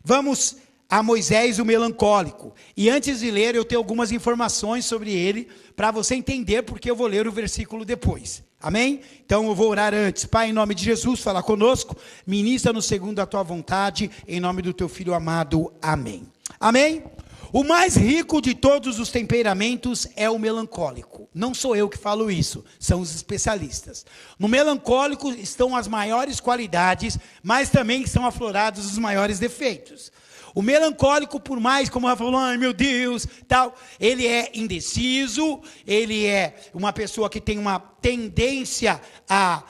Vamos a Moisés, o melancólico. E antes de ler, eu tenho algumas informações sobre ele, para você entender, porque eu vou ler o versículo depois. Amém? Então eu vou orar antes. Pai, em nome de Jesus, fala conosco. Ministra-nos segundo a tua vontade, em nome do teu Filho amado. Amém. Amém? O mais rico de todos os temperamentos é o melancólico. Não sou eu que falo isso, são os especialistas. No melancólico estão as maiores qualidades, mas também estão aflorados os maiores defeitos. O melancólico, por mais, como ela falou, ai meu Deus, tal, ele é indeciso, ele é uma pessoa que tem uma tendência a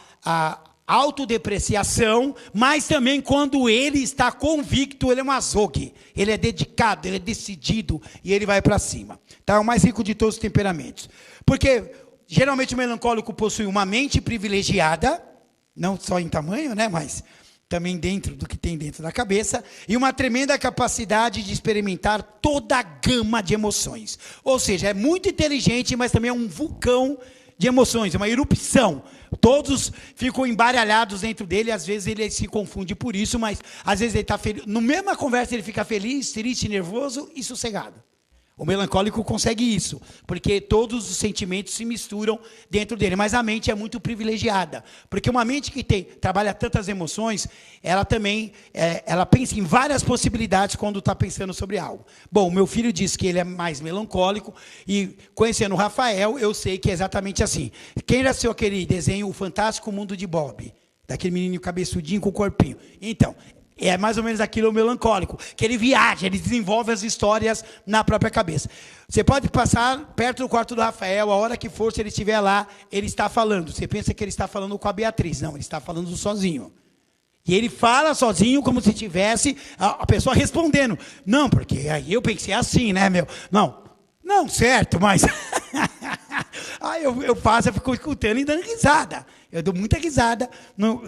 autodepreciação, mas também quando ele está convicto, ele é um azogue, ele é dedicado, ele é decidido e ele vai para cima. Tá? É o mais rico de todos os temperamentos. Porque geralmente o melancólico possui uma mente privilegiada, não só em tamanho, né, mas também dentro do que tem dentro da cabeça, e uma tremenda capacidade de experimentar toda a gama de emoções. Ou seja, é muito inteligente, mas também é um vulcão de emoções, é uma erupção. Todos ficam embaralhados dentro dele, às vezes ele se confunde por isso, mas às vezes ele está feliz. No mesma conversa ele fica feliz, triste, nervoso e sossegado. O melancólico consegue isso, porque todos os sentimentos se misturam dentro dele, mas a mente é muito privilegiada, porque uma mente que trabalha tantas emoções, ela também, ela pensa em várias possibilidades quando está pensando sobre algo. Bom, o meu filho disse que ele é mais melancólico, e conhecendo o Rafael, eu sei que é exatamente assim. Quem já assistiu aquele desenho, O Fantástico Mundo de Bob? Daquele menininho cabeçudinho com o corpinho. Então, é mais ou menos aquilo o melancólico, que ele viaja, ele desenvolve as histórias na própria cabeça. Você pode passar perto do quarto do Rafael, a hora que for, se ele estiver lá, ele está falando. Você pensa que ele está falando com a Beatriz. Não, ele está falando sozinho. E ele fala sozinho como se tivesse a pessoa respondendo. Não, porque aí eu pensei assim, né, meu? Não, certo, mas... Aí eu faço, eu fico escutando e dando risada. Eu dou muita risada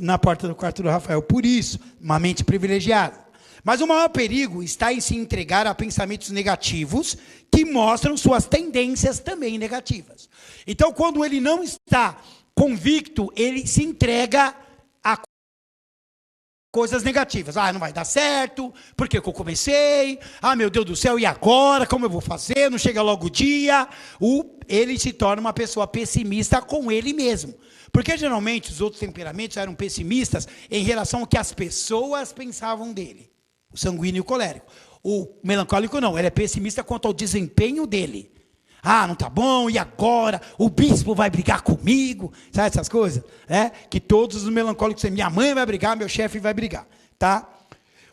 na porta do quarto do Rafael. Por isso, uma mente privilegiada. Mas o maior perigo está em se entregar a pensamentos negativos que mostram suas tendências também negativas. Então, quando ele não está convicto, ele se entrega a coisas negativas. Ah, não vai dar certo, porque eu comecei, meu Deus do céu, e agora? Como eu vou fazer? Não chega logo o dia. Ele se torna uma pessoa pessimista com ele mesmo. Porque geralmente os outros temperamentos eram pessimistas em relação ao que as pessoas pensavam dele. O sanguíneo e o colérico. O melancólico não, ele é pessimista quanto ao desempenho dele. Ah, não tá bom, e agora? O bispo vai brigar comigo? Sabe essas coisas? Que todos os melancólicos, minha mãe vai brigar, meu chefe vai brigar. Tá?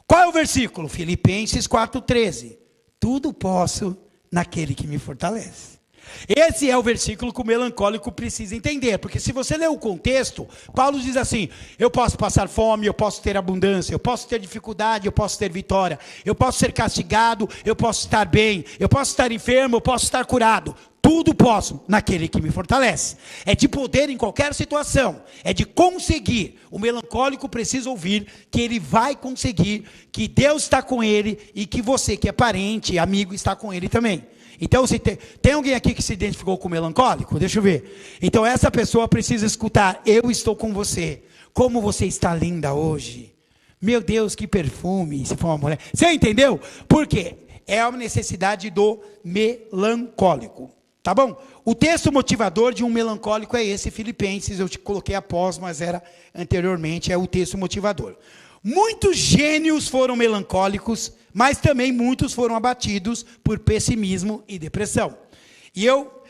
Qual é o versículo? Filipenses 4,13. Tudo posso naquele que me fortalece. Esse é o versículo que o melancólico precisa entender, porque se você ler o contexto, Paulo diz assim, eu posso passar fome, eu posso ter abundância, eu posso ter dificuldade, eu posso ter vitória, eu posso ser castigado, eu posso estar bem, eu posso estar enfermo, eu posso estar curado. Tudo posso naquele que me fortalece. É de poder em qualquer situação, é de conseguir. O melancólico precisa ouvir que ele vai conseguir, que Deus está com ele e que você que é parente, amigo, está com ele também. Então, se tem alguém aqui que se identificou com o melancólico? Deixa eu ver. Então, essa pessoa precisa escutar, eu estou com você. Como você está linda hoje. Meu Deus, que perfume, se for uma mulher. Você entendeu? Por quê? É a necessidade do melancólico. Tá bom? O texto motivador de um melancólico é esse, Filipenses. Eu te coloquei após, mas era anteriormente, é o texto motivador. Muitos gênios foram melancólicos, mas também muitos foram abatidos por pessimismo e depressão. E eu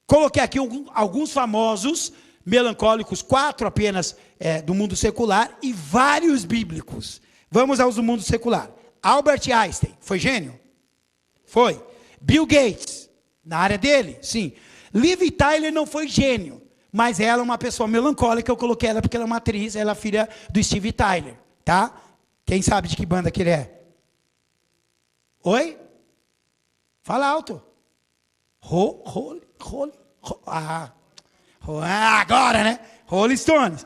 coloquei aqui alguns famosos melancólicos, 4 apenas do mundo secular e vários bíblicos. Vamos aos do mundo secular. Albert Einstein, foi gênio? Foi. Bill Gates, na área dele? Sim. Liv Tyler não foi gênio, mas ela é uma pessoa melancólica, eu coloquei ela porque ela é uma atriz, ela é filha do Steve Tyler. Tá? Quem sabe de que banda que ele é? Oi? Fala alto. Agora, né? Rolling Stones.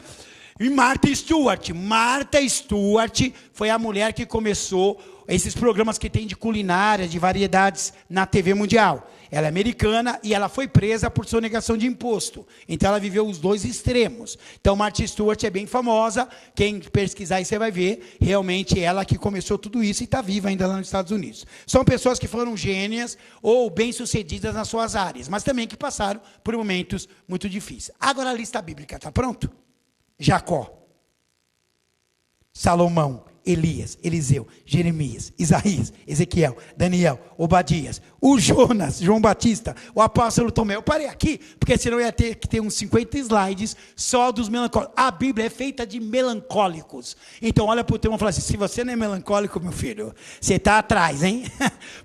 E Martha Stewart. Martha Stewart foi a mulher que começou esses programas que tem de culinária, de variedades na TV mundial. Ela é americana e ela foi presa por sonegação de imposto. Então ela viveu os dois extremos. Então Martha Stewart é bem famosa. Quem pesquisar aí você vai ver. Realmente ela que começou tudo isso e está viva ainda lá nos Estados Unidos. São pessoas que foram gênias ou bem-sucedidas nas suas áreas, mas também que passaram por momentos muito difíceis. Agora a lista bíblica está pronto? Jacó, Salomão, Elias, Eliseu, Jeremias, Isaías, Ezequiel, Daniel, Obadias, o Jonas, João Batista, o apóstolo Tomé. Eu parei aqui, porque senão eu ia ter que ter uns 50 slides só dos melancólicos. A Bíblia é feita de melancólicos. Então olha para o teu irmão e fala assim, se você não é melancólico, meu filho, você está atrás, hein?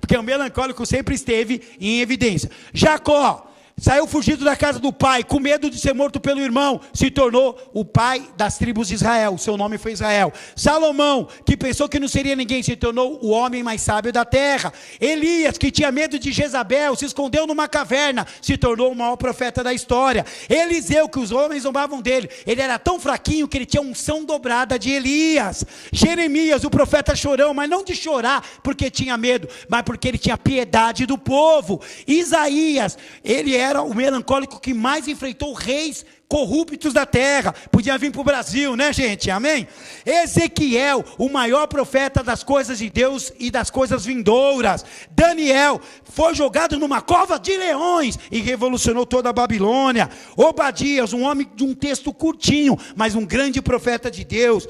Porque o melancólico sempre esteve em evidência. Jacó saiu fugido da casa do pai, com medo de ser morto pelo irmão, se tornou o pai das tribos de Israel, seu nome foi Israel. Salomão, que pensou que não seria ninguém, se tornou o homem mais sábio da terra. Elias, que tinha medo de Jezabel, se escondeu numa caverna, se tornou o maior profeta da história. Eliseu, que os homens zombavam dele, ele era tão fraquinho que ele tinha unção dobrada de Elias. Jeremias, o profeta chorão, mas não de chorar porque tinha medo, mas porque ele tinha piedade do povo. Isaías, ele era o melancólico que mais enfrentou reis corruptos da terra. Podia vir para o Brasil, né, gente? Amém? Ezequiel, o maior profeta das coisas de Deus e das coisas vindouras. Daniel foi jogado numa cova de leões e revolucionou toda a Babilônia. Obadias, um homem de um texto curtinho, mas um grande profeta de Deus.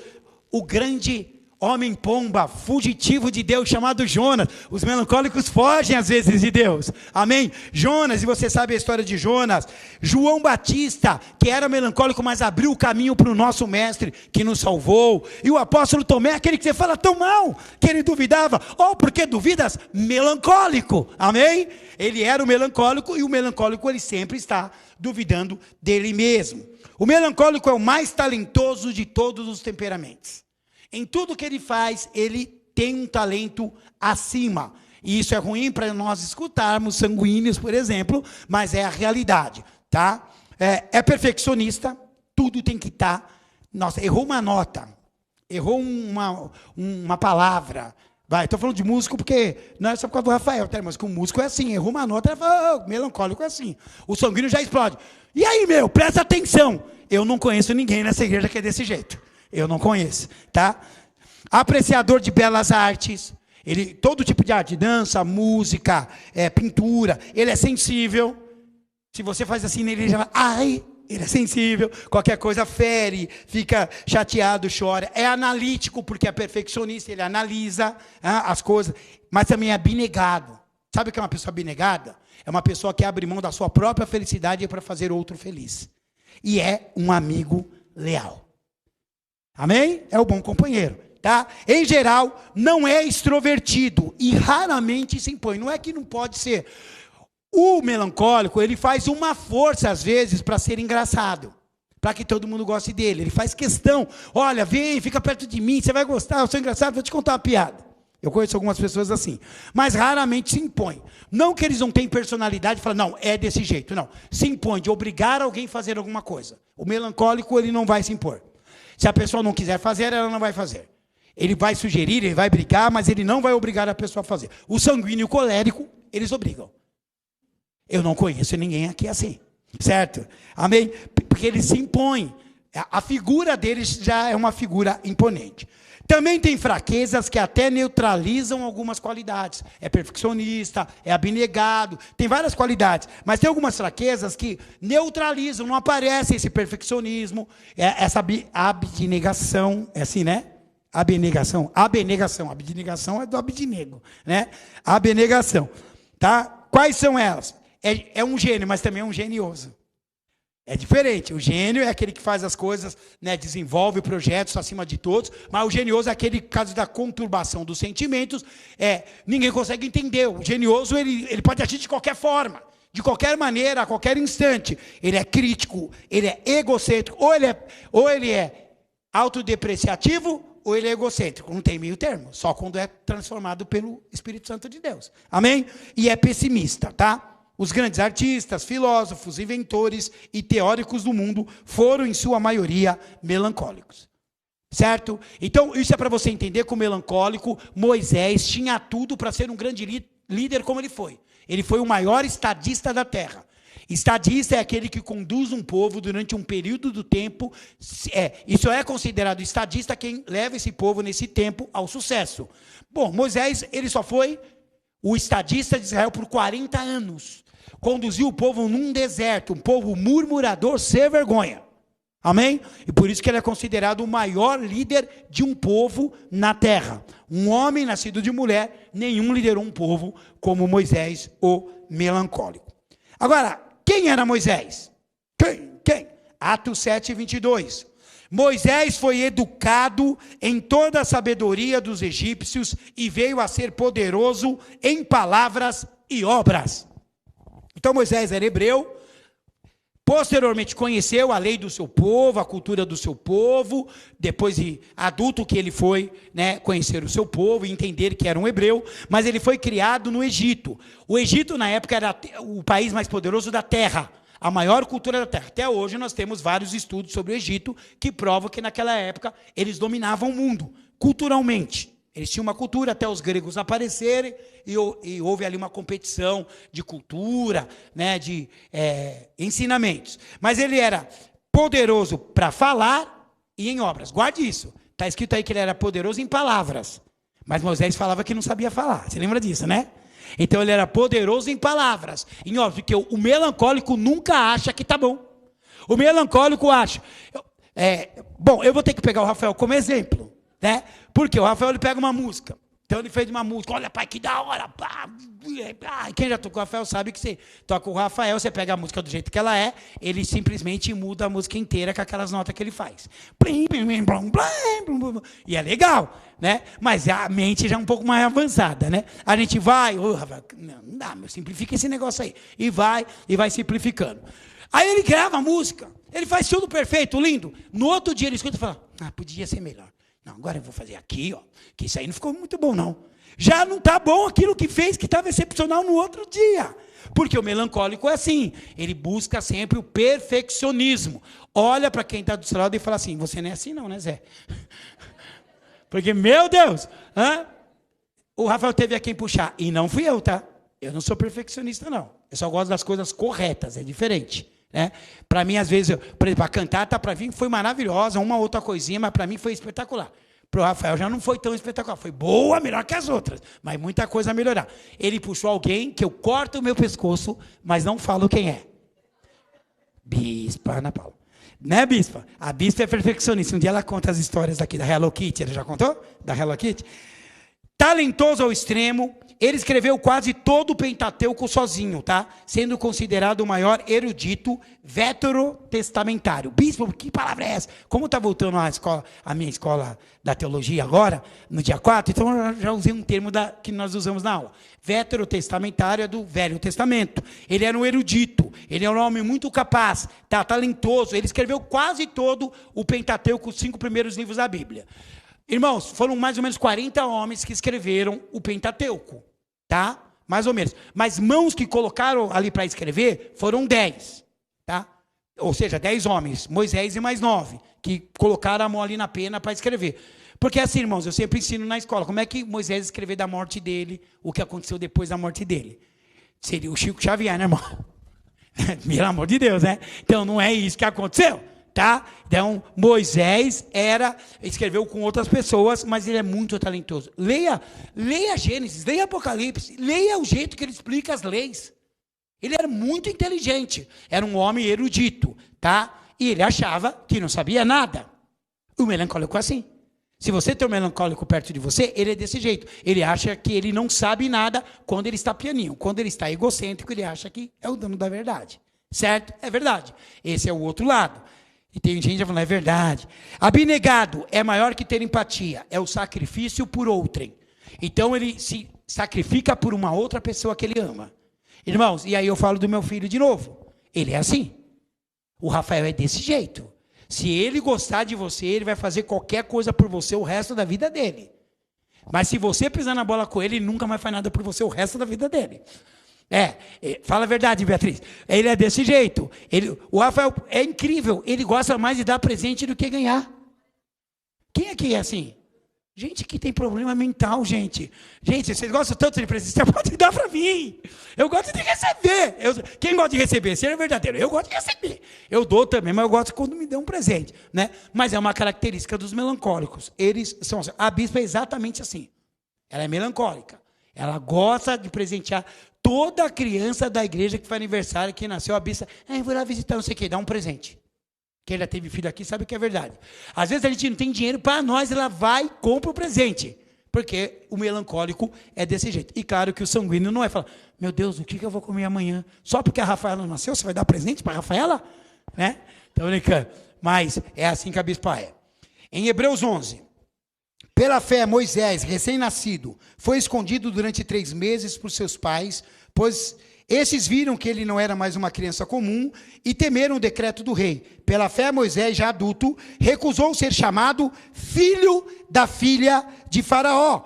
O grande homem pomba, fugitivo de Deus, chamado Jonas. Os melancólicos fogem às vezes de Deus. Amém? Jonas, e você sabe a história de Jonas. João Batista, que era melancólico, mas abriu o caminho para o nosso mestre, que nos salvou. E o apóstolo Tomé, aquele que você fala tão mal, que ele duvidava. Oh, porque duvidas? Melancólico. Amém? Ele era o melancólico, e o melancólico ele sempre está duvidando dele mesmo. O melancólico é o mais talentoso de todos os temperamentos. Em tudo que ele faz, ele tem um talento acima. E isso é ruim para nós escutarmos sanguíneos, por exemplo, mas é a realidade, tá? É perfeccionista, tudo tem que estar. Nossa, errou uma nota, errou uma palavra. Estou falando de músico porque não é só por causa do Rafael, tá? Mas com o músico é assim, errou uma nota, ele fala, oh, melancólico é assim. O sanguíneo já explode. E aí, presta atenção. Eu não conheço ninguém nessa igreja que é desse jeito. Eu não conheço, tá? Apreciador de belas artes, todo tipo de arte, dança, música, pintura, ele é sensível. Se você faz assim nele, ele já vai, ai, ele é sensível, qualquer coisa fere, fica chateado, chora. É analítico, porque é perfeccionista, ele analisa as coisas, mas também é abnegado. Sabe o que é uma pessoa abnegada? É uma pessoa que abre mão da sua própria felicidade para fazer outro feliz. E é um amigo leal. Amém? É o bom companheiro, tá? Em geral, não é extrovertido e raramente se impõe. Não é que não pode ser. O melancólico, ele faz uma força, às vezes, para ser engraçado. Para que todo mundo goste dele. Ele faz questão. Olha, vem, fica perto de mim, você vai gostar, eu sou engraçado, vou te contar uma piada. Eu conheço algumas pessoas assim. Mas raramente se impõe. Não que eles não tenham personalidade e falam, não, é desse jeito. Não, se impõe de obrigar alguém a fazer alguma coisa. O melancólico, ele não vai se impor. Se a pessoa não quiser fazer, ela não vai fazer. Ele vai sugerir, ele vai brigar, mas ele não vai obrigar a pessoa a fazer. O sanguíneo e o colérico, eles obrigam. Eu não conheço ninguém aqui assim. Certo? Amém? Porque eles se impõem. A figura deles já é uma figura imponente. Também tem fraquezas que até neutralizam algumas qualidades. É perfeccionista, é abnegado, tem várias qualidades. Mas tem algumas fraquezas que neutralizam, não aparece esse perfeccionismo, essa abnegação, é assim, né? Abnegação é do abnego, né? Abnegação, tá? Quais são elas? É um gênio, mas também é um genioso. É diferente. O gênio é aquele que faz as coisas, né, desenvolve projetos acima de todos, mas o genioso é aquele caso da conturbação dos sentimentos, ninguém consegue entender. O genioso, ele pode agir de qualquer forma, de qualquer maneira, a qualquer instante. Ele é crítico, ele é egocêntrico, ou ele é autodepreciativo, ou ele é egocêntrico. Não tem meio termo, só quando é transformado pelo Espírito Santo de Deus. Amém? E é pessimista, tá? Os grandes artistas, filósofos, inventores e teóricos do mundo foram, em sua maioria, melancólicos. Certo? Então, isso é para você entender que o melancólico, Moisés, tinha tudo para ser um grande líder como ele foi. Ele foi o maior estadista da terra. Estadista é aquele que conduz um povo durante um período do tempo. Isso é considerado estadista quem leva esse povo nesse tempo ao sucesso. Bom, Moisés, ele só foi o estadista de Israel por 40 anos. Conduziu o povo num deserto, um povo murmurador sem vergonha. Amém? E por isso que ele é considerado o maior líder de um povo na terra. Um homem nascido de mulher, nenhum liderou um povo como Moisés, o melancólico. Agora, quem era Moisés? Quem? Atos 7, 22. Moisés foi educado em toda a sabedoria dos egípcios e veio a ser poderoso em palavras e obras. Então Moisés era hebreu, posteriormente conheceu a lei do seu povo, a cultura do seu povo, depois de adulto que ele foi, conhecer o seu povo e entender que era um hebreu, mas ele foi criado no Egito. O Egito na época era o país mais poderoso da terra, a maior cultura da terra. Até hoje nós temos vários estudos sobre o Egito que provam que naquela época eles dominavam o mundo, culturalmente. Eles tinham uma cultura até os gregos aparecerem e houve ali uma competição de cultura, de ensinamentos. Mas ele era poderoso para falar e em obras. Guarde isso. Está escrito aí que ele era poderoso em palavras. Mas Moisés falava que não sabia falar. Você lembra disso, né? Então ele era poderoso em palavras. Em obras, porque o melancólico nunca acha que está bom. O melancólico acha... Bom, eu vou ter que pegar o Rafael como exemplo. Porque o Rafael ele pega uma música. Então ele fez uma música, olha pai, que da hora. Quem já tocou o Rafael sabe que você toca o Rafael, você pega a música do jeito que ela é, ele simplesmente muda a música inteira com aquelas notas que ele faz. E é legal, mas a mente já é um pouco mais avançada, A gente vai, Rafael, não dá, simplifica esse negócio aí. E vai simplificando. Aí ele grava a música, ele faz tudo perfeito, lindo. No outro dia ele escuta e fala, podia ser melhor. Não, agora eu vou fazer aqui, que isso aí não ficou muito bom, não. Já não está bom aquilo que fez, que estava excepcional no outro dia. Porque o melancólico é assim, ele busca sempre o perfeccionismo. Olha para quem está do seu lado e fala assim, você não é assim não, Zé? Porque, meu Deus, o Rafael teve a quem puxar, e não fui eu, tá? Eu não sou perfeccionista, não. Eu só gosto das coisas corretas, é diferente. Para mim, às vezes, por exemplo, a cantata para mim foi maravilhosa, uma outra coisinha, mas para mim foi espetacular. Para o Rafael já não foi tão espetacular, foi boa, melhor que as outras, mas muita coisa a melhorar. Ele puxou alguém que eu corto o meu pescoço, mas não falo quem é. Bispa Ana Paula. Né, Bispa? A Bispa é perfeccionista. Um dia ela conta as histórias daqui da Hello Kitty. Ela já contou? Da Hello Kitty? Talentoso ao extremo, ele escreveu quase todo o Pentateuco sozinho, sendo considerado o maior erudito veterotestamentário. Bispo, que palavra é essa? Como está voltando a minha escola da teologia agora, no dia 4, então eu já usei um termo que nós usamos na aula. Veterotestamentário é do Velho Testamento. Ele era um erudito, ele é um homem muito capaz, talentoso. Ele escreveu quase todo o Pentateuco, os 5 primeiros livros da Bíblia. Irmãos, foram mais ou menos 40 homens que escreveram o Pentateuco, mais ou menos. Mas mãos que colocaram ali para escrever foram 10, Ou seja, 10 homens, Moisés e mais 9, que colocaram a mão ali na pena para escrever. Porque assim, irmãos, eu sempre ensino na escola, como é que Moisés escreveu da morte dele, o que aconteceu depois da morte dele? Seria o Chico Xavier, né, irmão? Pelo amor de Deus, Então não é isso que aconteceu. Então, Moisés escreveu com outras pessoas, mas ele é muito talentoso. Leia Gênesis, leia Apocalipse, leia o jeito que ele explica as leis. Ele era muito inteligente, era um homem erudito, E ele achava que não sabia nada. O melancólico é assim. Se você tem um melancólico perto de você, ele é desse jeito. Ele acha que ele não sabe nada quando ele está pianinho. Quando ele está egocêntrico, ele acha que é o dono da verdade. Certo? É verdade. Esse é o outro lado. E tem gente falando, é verdade. Abnegado é maior que ter empatia. É o sacrifício por outrem. Então ele se sacrifica por uma outra pessoa que ele ama. Irmãos, e aí eu falo do meu filho de novo. Ele é assim. O Rafael é desse jeito. Se ele gostar de você, ele vai fazer qualquer coisa por você o resto da vida dele. Mas se você pisar na bola com ele, ele nunca mais faz nada por você o resto da vida dele. Fala a verdade, Beatriz. Ele é desse jeito. O Rafael é incrível. Ele gosta mais de dar presente do que ganhar. Quem aqui é assim? Gente que tem problema mental, gente. Gente, vocês gostam tanto de presente, você pode dar para mim. Eu gosto de receber. Quem gosta de receber? Seja verdadeiro. Eu gosto de receber. Eu dou também, mas eu gosto quando me dão um presente, né? Mas é uma característica dos melancólicos. Eles são assim. A bispa é exatamente assim. Ela é melancólica. Ela gosta de presentear toda criança da igreja que faz aniversário, que nasceu, a bispa. Eu vou lá visitar, não sei o quê, dá um presente. Quem já teve filho aqui sabe que é verdade. Às vezes a gente não tem dinheiro para nós, ela vai e compra o presente. Porque o melancólico é desse jeito. E claro que o sanguíneo não é falar, meu Deus, o que eu vou comer amanhã? Só porque a Rafaela nasceu, você vai dar presente para a Rafaela? Né? Estou brincando. Mas é assim que a bispa é. Em Hebreus 11, pela fé, Moisés, recém-nascido, foi escondido durante 3 meses por seus pais, pois esses viram que ele não era mais uma criança comum e temeram o decreto do rei. Pela fé, Moisés, já adulto, recusou ser chamado filho da filha de Faraó,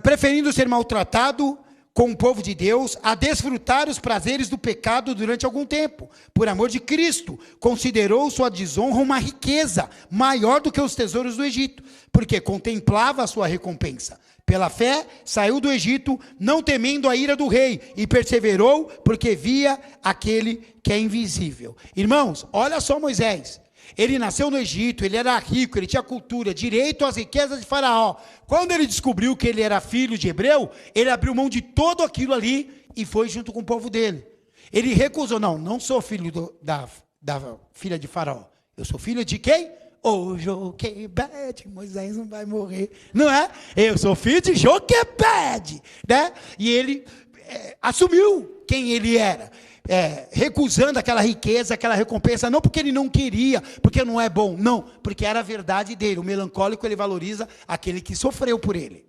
preferindo ser maltratado com o povo de Deus a desfrutar os prazeres do pecado durante algum tempo. Por amor de Cristo, considerou sua desonra uma riqueza maior do que os tesouros do Egito, porque contemplava a sua recompensa. Pela fé, saiu do Egito, não temendo a ira do rei, e perseverou, porque via aquele que é invisível. Irmãos, olha só Moisés. Ele nasceu no Egito, ele era rico, ele tinha cultura, direito às riquezas de Faraó. Quando ele descobriu que ele era filho de hebreu, ele abriu mão de todo aquilo ali e foi junto com o povo dele. Ele recusou, não sou filho da filha de Faraó. Eu sou filho de quem? O Joquebede, Moisés não vai morrer, não é? Eu sou filho de Joquebede, né? E ele assumiu quem ele era, recusando aquela riqueza, aquela recompensa, não porque ele não queria, porque não é bom, não, porque era a verdade dele. O melancólico, ele valoriza aquele que sofreu por ele.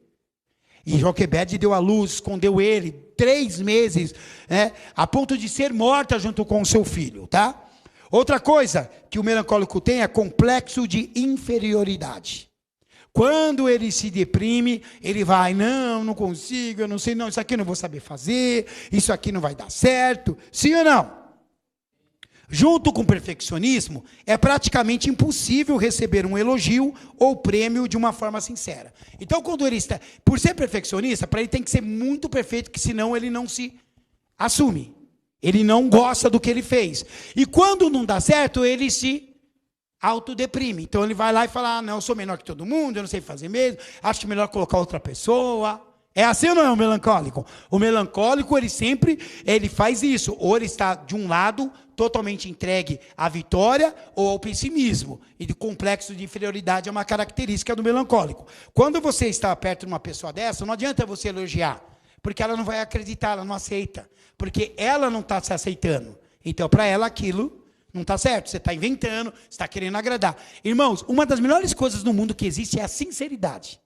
E Joquebede deu à luz, escondeu ele 3 meses, né, a ponto de ser morta junto com o seu filho, tá? Outra coisa que o melancólico tem é complexo de inferioridade. Quando ele se deprime, ele vai, não consigo, eu não sei, isso aqui eu não vou saber fazer, isso aqui não vai dar certo. Sim ou não? Junto com o perfeccionismo, é praticamente impossível receber um elogio ou prêmio de uma forma sincera. Então, quando ele está, por ser perfeccionista, para ele tem que ser muito perfeito, que senão ele não se assume. Ele não gosta do que ele fez. E quando não dá certo, ele se autodeprime. Então ele vai lá e fala, não, eu sou menor que todo mundo, eu não sei fazer mesmo, acho melhor colocar outra pessoa. É assim ou não é o melancólico? O melancólico, ele faz isso. Ou ele está, de um lado, totalmente entregue à vitória ou ao pessimismo. E de complexo de inferioridade é uma característica do melancólico. Quando você está perto de uma pessoa dessa, não adianta você elogiar, porque ela não vai acreditar, ela não aceita. Porque ela não está se aceitando. Então, para ela, aquilo não está certo. Você está inventando, você está querendo agradar. Irmãos, uma das melhores coisas no mundo que existe é a sinceridade.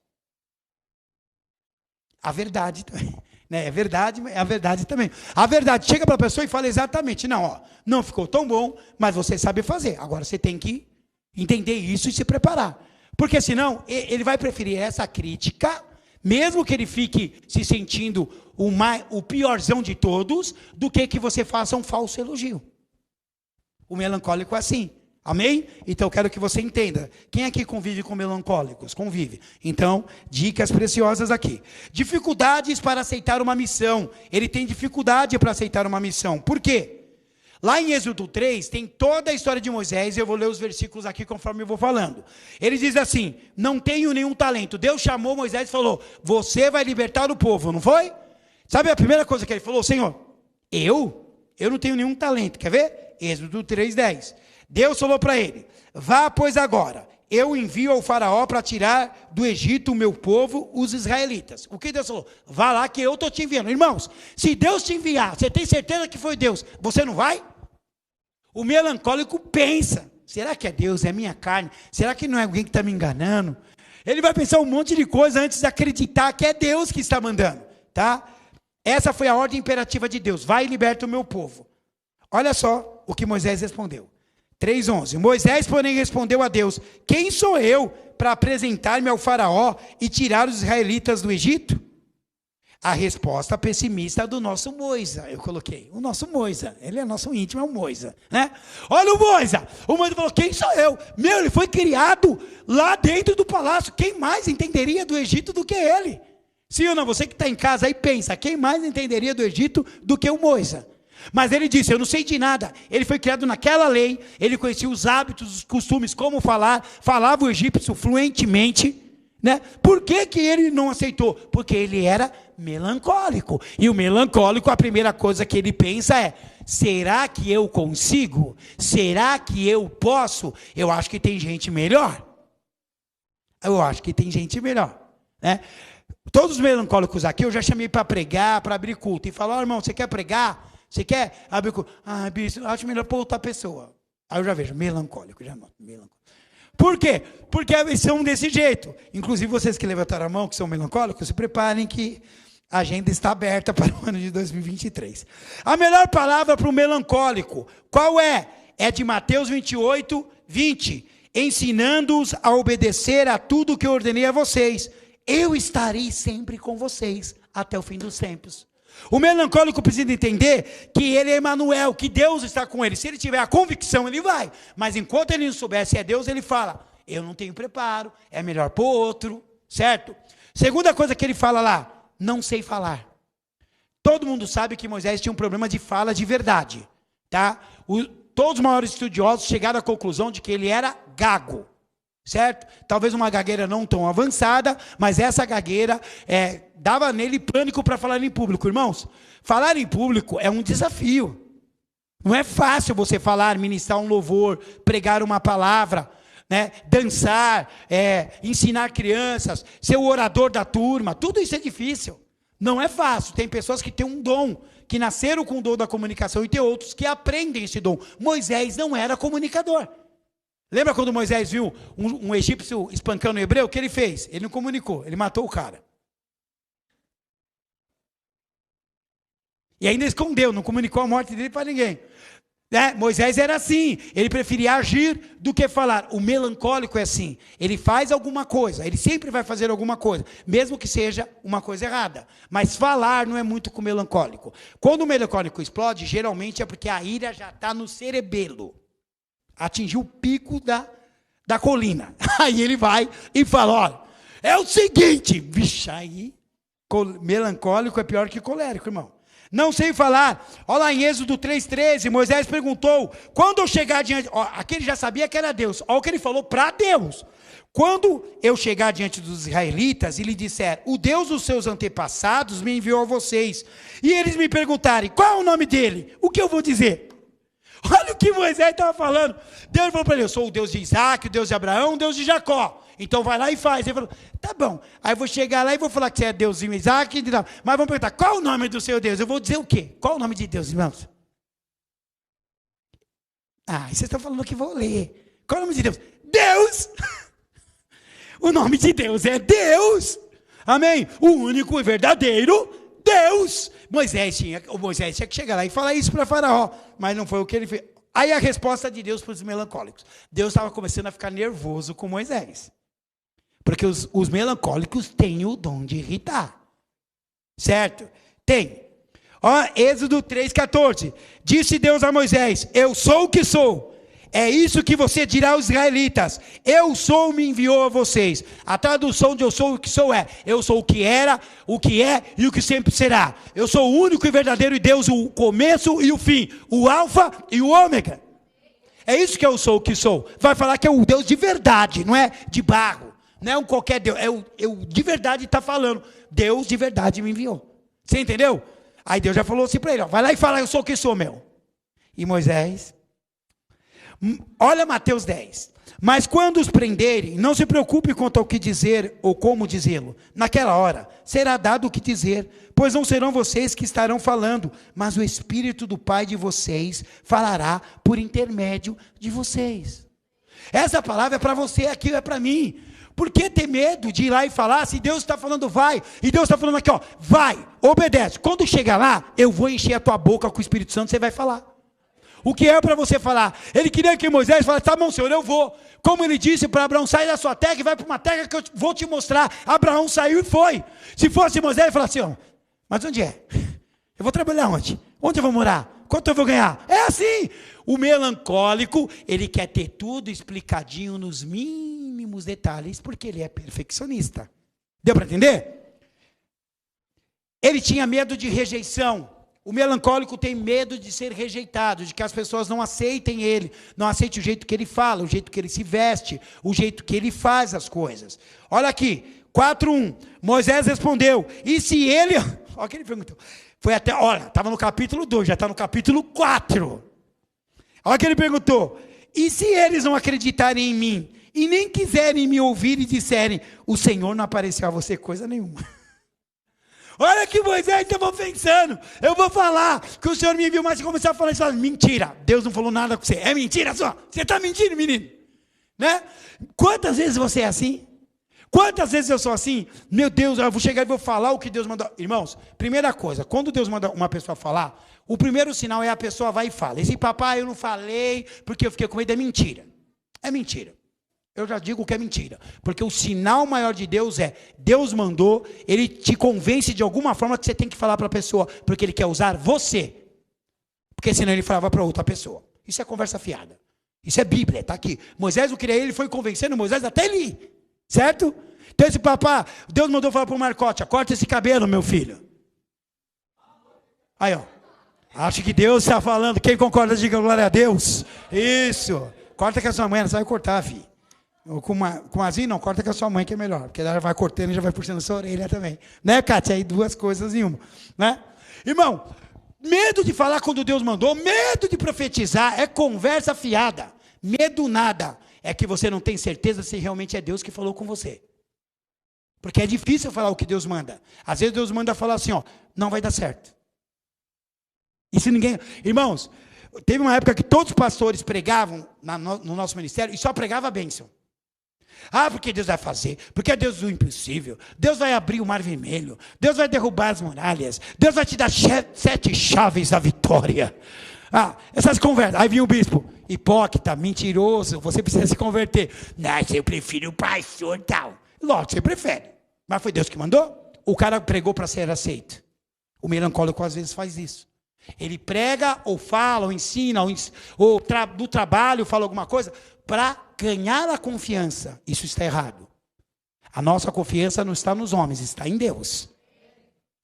A verdade também. Né? É a verdade também. A verdade, chega para a pessoa e fala exatamente, não ficou tão bom, mas você sabe fazer. Agora você tem que entender isso e se preparar. Porque senão, ele vai preferir essa crítica, mesmo que ele fique se sentindo o piorzão de todos, do que você faça um falso elogio. O melancólico é assim. Amém? Então, eu quero que você entenda. Quem aqui convive com melancólicos? Convive. Então, dicas preciosas aqui. Dificuldades para aceitar uma missão. Ele tem dificuldade para aceitar uma missão. Por quê? Lá em Êxodo 3, tem toda a história de Moisés, eu vou ler os versículos aqui conforme eu vou falando. Ele diz assim, não tenho nenhum talento. Deus chamou Moisés e falou, você vai libertar o povo, não foi? Sabe a primeira coisa que ele falou? Senhor, eu não tenho nenhum talento. Quer ver? Êxodo 3:10. Deus falou para ele, vá pois agora, eu envio ao faraó para tirar do Egito o meu povo, os israelitas. O que Deus falou? Vá lá que eu estou te enviando. Irmãos, se Deus te enviar, você tem certeza que foi Deus, você não vai? O melancólico pensa, será que é Deus, é minha carne? Será que não é alguém que está me enganando? Ele vai pensar um monte de coisa antes de acreditar que é Deus que está mandando. Tá? Essa foi a ordem imperativa de Deus, vai e liberta o meu povo. Olha só o que Moisés respondeu. 3:11. Moisés, porém, respondeu a Deus, quem sou eu para apresentar-me ao faraó e tirar os israelitas do Egito? A resposta pessimista do nosso Moisa, eu coloquei. O nosso Moisa, ele é nosso íntimo, é o Moisa, né? Olha o Moisa. O Moisa falou, quem sou eu? Meu, ele foi criado lá dentro do palácio. Quem mais entenderia do Egito do que ele? Sim ou não? Você que está em casa aí pensa, quem mais entenderia do Egito do que o Moisa? Mas ele disse, eu não sei de nada. Ele foi criado naquela lei, ele conhecia os hábitos, os costumes, como falar, falava o egípcio fluentemente, né? Por que que ele não aceitou? Porque ele era melancólico. E o melancólico, a primeira coisa que ele pensa é, será que eu consigo? Será que eu posso? Eu acho que tem gente melhor. Eu acho que tem gente melhor, né? Todos os melancólicos aqui eu já chamei para pregar, para abrir culto. E falou, irmão, você quer pregar? Você quer abrir culto? Ah, bispo, acho melhor pôr outra pessoa. Aí eu já vejo, melancólico, já noto, melancólico. Por quê? Porque eles são desse jeito. Inclusive vocês que levantaram a mão, que são melancólicos, se preparem que a agenda está aberta para o ano de 2023. A melhor palavra para o melancólico, qual é? É de Mateus 28, 20. Ensinando-os a obedecer a tudo que eu ordenei a vocês. Eu estarei sempre com vocês até o fim dos tempos. O melancólico precisa entender que ele é Emanuel, que Deus está com ele. Se ele tiver a convicção, ele vai. Mas enquanto ele não souber se é Deus, ele fala, eu não tenho preparo, é melhor para o outro, certo? Segunda coisa que ele fala lá, não sei falar. Todo mundo sabe que Moisés tinha um problema de fala de verdade, tá? Todos os maiores estudiosos chegaram à conclusão de que ele era gago, certo? Talvez uma gagueira não tão avançada, mas essa gagueira dava nele pânico para falar em público. Irmãos, falar em público é um desafio. Não é fácil você falar, ministrar um louvor, pregar uma palavra, né? Dançar, ensinar crianças, ser o orador da turma. Tudo isso é difícil. Não é fácil. Tem pessoas que têm um dom, que nasceram com o dom da comunicação, e tem outros que aprendem esse dom. Moisés não era comunicador. Lembra quando Moisés viu um egípcio espancando um hebreu? O que ele fez? Ele não comunicou, ele matou o cara. E ainda escondeu, não comunicou a morte dele para ninguém. Moisés era assim, ele preferia agir do que falar. O melancólico é assim, ele faz alguma coisa, ele sempre vai fazer alguma coisa, mesmo que seja uma coisa errada. Mas falar não é muito com o melancólico. Quando o melancólico explode, geralmente é porque a ira já está no cerebelo. Atingiu o pico da colina. Aí ele vai e fala, olha, é o seguinte, vixe, aí, melancólico é pior que colérico, irmão. Não sei falar. Olha lá em Êxodo 3,13, Moisés perguntou, quando eu chegar diante, aquele já sabia que era Deus, olha o que ele falou para Deus. Quando eu chegar diante dos israelitas e lhe disser, o Deus dos seus antepassados me enviou a vocês, e eles me perguntarem, qual é o nome dele? O que eu vou dizer? Olha o que Moisés estava falando. Deus falou para ele, eu sou o Deus de Isaac, o Deus de Abraão, o Deus de Jacó. Então vai lá e faz. Ele falou, tá bom. Aí eu vou chegar lá e vou falar que você é Deus de Isaac. Mas vamos perguntar, qual é o nome do seu Deus? Eu vou dizer o quê? Qual é o nome de Deus, irmãos? Vocês estão falando que vou ler. Qual é o nome de Deus? Deus! O nome de Deus é Deus. Amém? O único e verdadeiro Deus. Moisés tinha que chegar lá e falar isso para Faraó. Mas não foi o que ele fez. Aí a resposta de Deus para os melancólicos. Deus estava começando a ficar nervoso com Moisés. Porque os melancólicos têm o dom de irritar. Certo? Tem. Êxodo 3,14. Disse Deus a Moisés, eu sou o que sou. É isso que você dirá aos israelitas. Eu sou, me enviou a vocês. A tradução de eu sou o que sou é, eu sou o que era, o que é e o que sempre será. Eu sou o único e verdadeiro Deus, o começo e o fim, o alfa e o ômega. É isso que eu sou o que sou. Vai falar que é o Deus de verdade, não é de barro. Não é um qualquer Deus, eu de verdade está falando. Deus de verdade me enviou. Você entendeu? Aí Deus já falou assim para ele, vai lá e fala, eu sou o que sou, meu. E Moisés... Olha Mateus 10. Mas quando os prenderem, não se preocupe quanto ao que dizer ou como dizê-lo. Naquela hora, será dado o que dizer, pois não serão vocês que estarão falando, mas o Espírito do Pai de vocês falará por intermédio de vocês. Essa palavra é para você, aquilo é para mim. Por que ter medo de ir lá e falar, se Deus está falando vai, e Deus está falando aqui, vai, obedece. Quando chegar lá, eu vou encher a tua boca com o Espírito Santo, você vai falar. O que é para você falar? Ele queria que Moisés falasse, tá bom, Senhor, eu vou. Como ele disse para Abraão, sai da sua terra e vai para uma terra que eu vou te mostrar. Abraão saiu e foi. Se fosse Moisés, ele falasse assim, Mas onde é? Eu vou trabalhar onde? Onde eu vou morar? Quanto eu vou ganhar? É assim. O melancólico, ele quer ter tudo explicadinho nos mínimos detalhes, porque ele é perfeccionista. Deu para entender? Ele tinha medo de rejeição. O melancólico tem medo de ser rejeitado, de que as pessoas não aceitem ele, não aceitem o jeito que ele fala, o jeito que ele se veste, o jeito que ele faz as coisas. Olha aqui, 4:1. Moisés respondeu, e se ele... Olha o que ele perguntou. Foi até, olha, estava no capítulo 2, já está no capítulo 4. Olha o que ele perguntou. E se eles não acreditarem em mim, e nem quiserem me ouvir e disserem, o Senhor não apareceu a você coisa nenhuma. Olha que Moisés estava pensando, eu vou falar que o Senhor me enviou, mas começar a falar isso, mentira, Deus não falou nada com você, é mentira só, você está mentindo, menino, né? Quantas vezes você é assim? Quantas vezes eu sou assim? Meu Deus, eu vou chegar e vou falar o que Deus mandou. Irmãos, primeira coisa, quando Deus manda uma pessoa falar, o primeiro sinal é a pessoa vai e fala, esse papai eu não falei porque eu fiquei com medo, é mentira, é mentira. Eu já digo que é mentira, porque o sinal maior de Deus é, Deus mandou, Ele te convence de alguma forma que você tem que falar para a pessoa, porque Ele quer usar você, porque senão Ele falava para outra pessoa. Isso é conversa fiada, isso é Bíblia, está aqui. Moisés não queria, ele foi convencendo Moisés até ele ir, certo? Então esse papá, Deus mandou falar para o Marcote, corta esse cabelo, meu filho. Aí, ó, acho que Deus está falando, quem concorda, diga glória a Deus. Isso, corta com a sua mãe, não sabe cortar, filho. Com azinho não, corta com a sua mãe que é melhor, porque ela vai cortando e já vai puxando a sua orelha também. Né, Kátia? Aí duas coisas em uma. Né? Irmão, medo de falar quando Deus mandou, medo de profetizar, é conversa fiada. Medo nada. É que você não tem certeza se realmente é Deus que falou com você. Porque é difícil falar o que Deus manda. Às vezes Deus manda falar assim, ó, não vai dar certo. E se ninguém... Irmãos, teve uma época que todos os pastores pregavam no nosso ministério e só pregava a bênção. Ah, porque Deus vai fazer, porque é Deus do impossível, Deus vai abrir o mar vermelho, Deus vai derrubar as muralhas, Deus vai te dar 7 chaves da vitória. Ah, essas conversas, aí vinha o bispo, hipócrita, mentiroso, você precisa se converter. Não, eu prefiro o pastor tal. Lógico, você prefere, mas foi Deus que mandou? O cara pregou para ser aceito. O melancólico às vezes faz isso. Ele prega, ou fala, ou ensina, ou do trabalho fala alguma coisa, para ganhar a confiança. Isso está errado. A nossa confiança não está nos homens, está em Deus.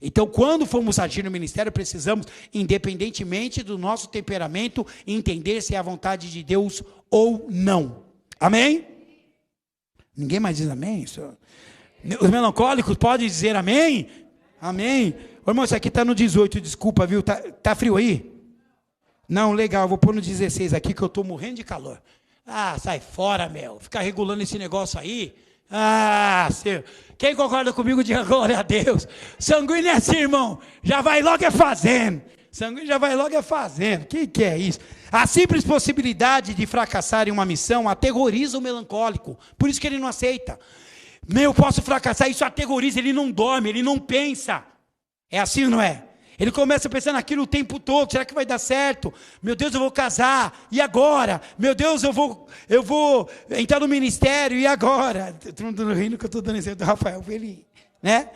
Então, quando formos agir no ministério, precisamos, independentemente do nosso temperamento, entender se é a vontade de Deus ou não. Amém? Ninguém mais diz amém? Os melancólicos podem dizer amém? Amém. Ô, irmão, isso aqui está no 18, desculpa, viu? Tá frio aí? Não, legal, vou pôr no 16 aqui que eu estou morrendo de calor. Ah, sai fora, meu. Ficar regulando esse negócio aí. Ah, seu. Quem concorda comigo, diga glória a Deus. Sanguíneo é assim, irmão. Já vai logo é fazendo. Sanguíneo já vai logo é fazendo. Que é isso? A simples possibilidade de fracassar em uma missão aterroriza o melancólico. Por isso que ele não aceita. Meu, posso fracassar, isso aterroriza, ele não dorme, ele não pensa. É assim ou não é? Ele começa a pensar naquilo o tempo todo, será que vai dar certo? Meu Deus, eu vou casar, e agora? Meu Deus, eu vou entrar no ministério, e agora? Todo mundo rindo que eu estou dando exemplo do Rafael Feliz, né?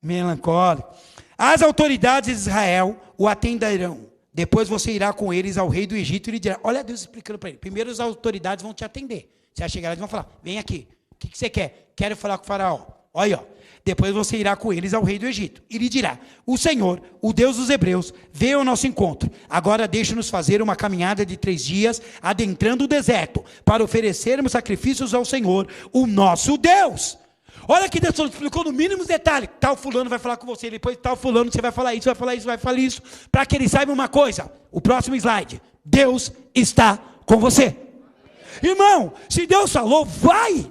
Melancólico. As autoridades de Israel o atenderão. Depois você irá com eles ao rei do Egito e ele dirá, olha Deus explicando para ele. Primeiro as autoridades vão te atender. Você vai chegar lá e vão falar, vem aqui. O que você quer? Quero falar com o faraó. Olha, ó. Depois você irá com eles ao rei do Egito. E lhe dirá, o Senhor, o Deus dos hebreus, veio ao nosso encontro. Agora deixe-nos fazer uma caminhada de 3 dias, adentrando o deserto, para oferecermos sacrifícios ao Senhor, o nosso Deus. Olha que Deus explicou no mínimo detalhe. Tal fulano vai falar com você, depois tal fulano você vai falar isso, vai falar isso, vai falar isso. Para que ele saiba uma coisa. O próximo slide. Deus está com você. Irmão, se Deus falou, vai.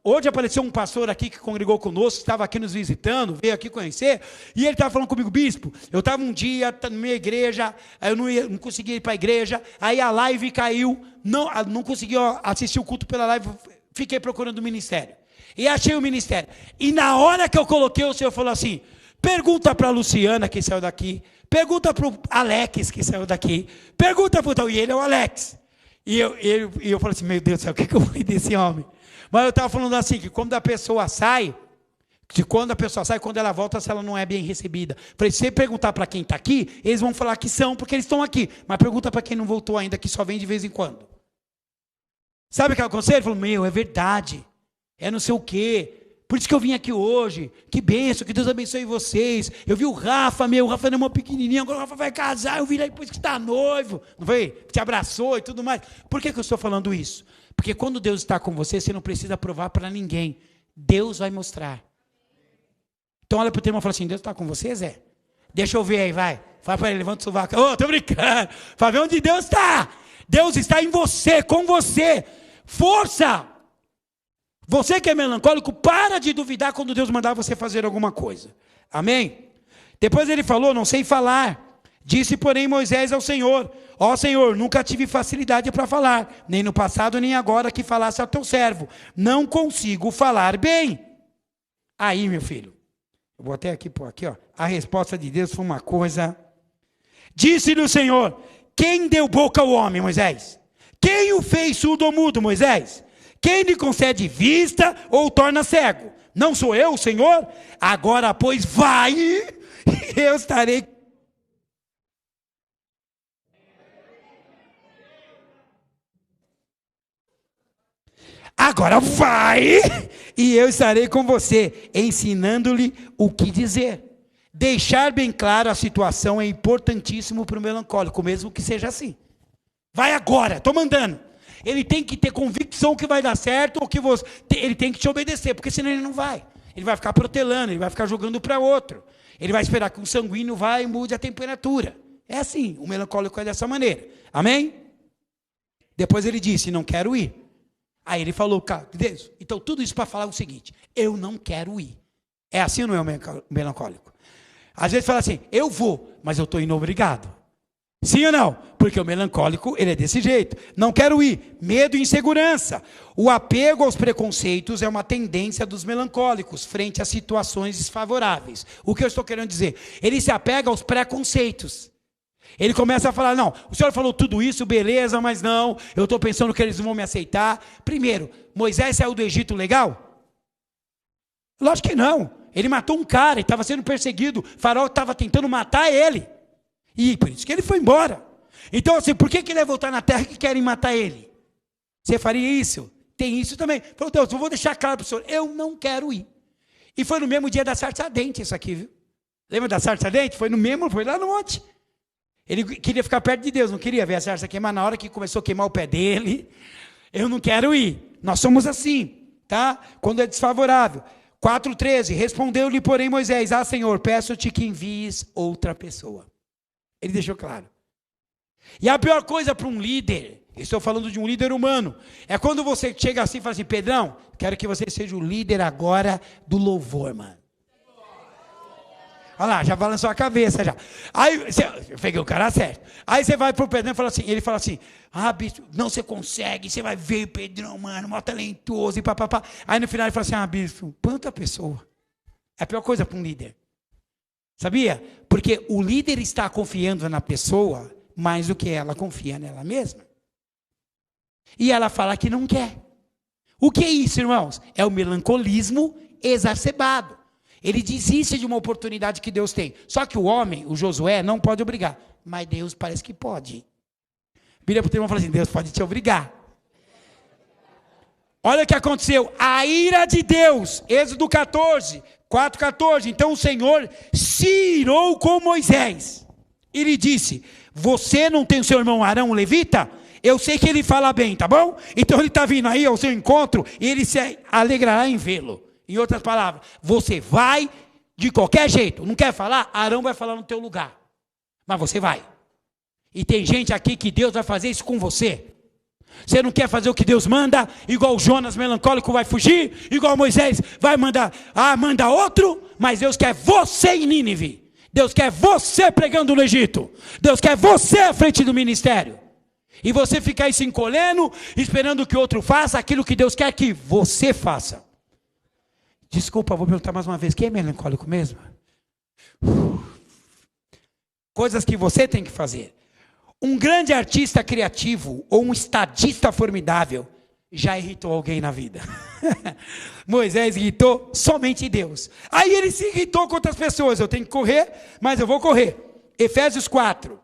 Hoje apareceu um pastor aqui que congregou conosco, estava aqui nos visitando, veio aqui conhecer, e ele estava falando comigo, bispo, eu estava um dia na minha igreja, eu não conseguia ir para a igreja, aí a live caiu, não consegui assistir o culto pela live, fiquei procurando o ministério. E achei o ministério. E na hora que eu coloquei, o Senhor falou assim, pergunta para a Luciana que saiu daqui, pergunta para o Alex que saiu daqui, pergunta para o tal, e ele é o Alex. E eu falei assim, meu Deus do céu, o que eu falei desse homem? Mas eu estava falando assim, que quando a pessoa sai, De quando a pessoa sai, quando ela volta, se ela não é bem recebida. Falei, se você perguntar para quem está aqui, eles vão falar que são, porque eles estão aqui. Mas pergunta para quem não voltou ainda, que só vem de vez em quando. Sabe aquele conselho? Ele falou, é verdade. É não sei o quê. Por isso que eu vim aqui hoje. Que bênção, que Deus abençoe vocês. Eu vi o Rafa era uma pequenininha, agora o Rafa vai casar, eu vi ele depois que está noivo. Não foi? Te abraçou e tudo mais. Por que eu estou falando isso? Porque quando Deus está com você, você não precisa provar para ninguém. Deus vai mostrar. Então olha para o teu irmão e fala assim, Deus está com você, Zé? Deixa eu ver aí, vai. Fala para ele, levanta o sovaco. Tô brincando. Fala, ver onde Deus está. Deus está em você, com você. Força! Você que é melancólico, para de duvidar quando Deus mandar você fazer alguma coisa. Amém? Depois ele falou, não sei falar. Disse, porém, Moisés ao Senhor, Senhor, nunca tive facilidade para falar, nem no passado, nem agora que falasse ao teu servo. Não consigo falar bem. Aí, meu filho, eu vou até aqui, ó. A resposta de Deus foi uma coisa. Disse-lhe o Senhor, quem deu boca ao homem, Moisés? Quem o fez surdo ou mudo, Moisés? Quem lhe concede vista ou torna cego? Não sou eu, o Senhor? Agora, pois, vai, eu estarei. Agora vai, e eu estarei com você, ensinando-lhe o que dizer. Deixar bem claro a situação é importantíssimo para o melancólico, mesmo que seja assim. Vai agora, estou mandando. Ele tem que ter convicção que vai dar certo, ou que ele tem que te obedecer, porque senão ele não vai. Ele vai ficar protelando, ele vai ficar jogando para outro. Ele vai esperar que um sanguíneo vá e mude a temperatura. É assim, o melancólico é dessa maneira. Amém? Depois ele disse, não quero ir. Aí ele falou, Deus, então tudo isso para falar o seguinte, eu não quero ir. É assim ou não é o melancólico? Às vezes fala assim, eu vou, mas eu estou indo obrigado. Sim ou não? Porque o melancólico, ele é desse jeito. Não quero ir. Medo e insegurança. O apego aos preconceitos é uma tendência dos melancólicos frente a situações desfavoráveis. O que eu estou querendo dizer? Ele se apega aos preconceitos. Ele começa a falar, não, o senhor falou tudo isso, beleza, mas não, eu estou pensando que eles não vão me aceitar. Primeiro, Moisés saiu do Egito legal? Lógico que não. Ele matou um cara, ele estava sendo perseguido, o faraó estava tentando matar ele. E por isso que ele foi embora. Então, assim, por que ele vai voltar na terra que querem matar ele? Você faria isso? Tem isso também. Falou, Deus, eu vou deixar claro para o senhor, eu não quero ir. E foi no mesmo dia da sarça ardente isso aqui, viu? Lembra da sarça ardente? Foi lá no monte. Ele queria ficar perto de Deus, não queria ver a sarça queimar. Na hora que começou a queimar o pé dele, eu não quero ir. Nós somos assim, tá? Quando é desfavorável. 4:13, respondeu-lhe, porém, Moisés, Senhor, peço-te que envies outra pessoa. Ele deixou claro. E a pior coisa para um líder, estou falando de um líder humano, é quando você chega assim e fala assim, Pedrão, quero que você seja o líder agora do louvor, mano. Olha lá, já balançou a cabeça já. Aí, eu peguei o cara certo. Aí você vai pro Pedrão e fala assim, ele fala assim, bicho, não, você consegue, você vai ver, Pedrão, mano, mó talentoso, e papapá. Aí no final ele fala assim, bicho, quanta pessoa. É a pior coisa para um líder. Sabia? Porque o líder está confiando na pessoa mais do que ela confia nela mesma. E ela fala que não quer. O que é isso, irmãos? É o melancolismo exacerbado. Ele desiste de uma oportunidade que Deus tem. Só que o homem, o Josué, não pode obrigar. Mas Deus parece que pode. Vira para o teu irmão e fala assim, Deus pode te obrigar. Olha o que aconteceu. A ira de Deus, Êxodo 4:14. Então o Senhor se irou com Moisés. E lhe disse, você não tem o seu irmão Arão, o levita? Eu sei que ele fala bem, tá bom? Então ele está vindo aí ao seu encontro e ele se alegrará em vê-lo. Em outras palavras, você vai de qualquer jeito. Não quer falar? Arão vai falar no teu lugar. Mas você vai. E tem gente aqui que Deus vai fazer isso com você. Você não quer fazer o que Deus manda? Igual o Jonas melancólico vai fugir? Igual Moisés vai mandar? Manda outro? Mas Deus quer você em Nínive. Deus quer você pregando no Egito. Deus quer você à frente do ministério. E você ficar aí se encolhendo, esperando que outro faça aquilo que Deus quer que você faça. Desculpa, vou perguntar mais uma vez. Quem é melancólico mesmo? Coisas que você tem que fazer. Um grande artista criativo ou um estadista formidável já irritou alguém na vida? Moisés irritou somente Deus. Aí ele se irritou com outras pessoas. Eu tenho que correr, mas eu vou correr. Efésios 4.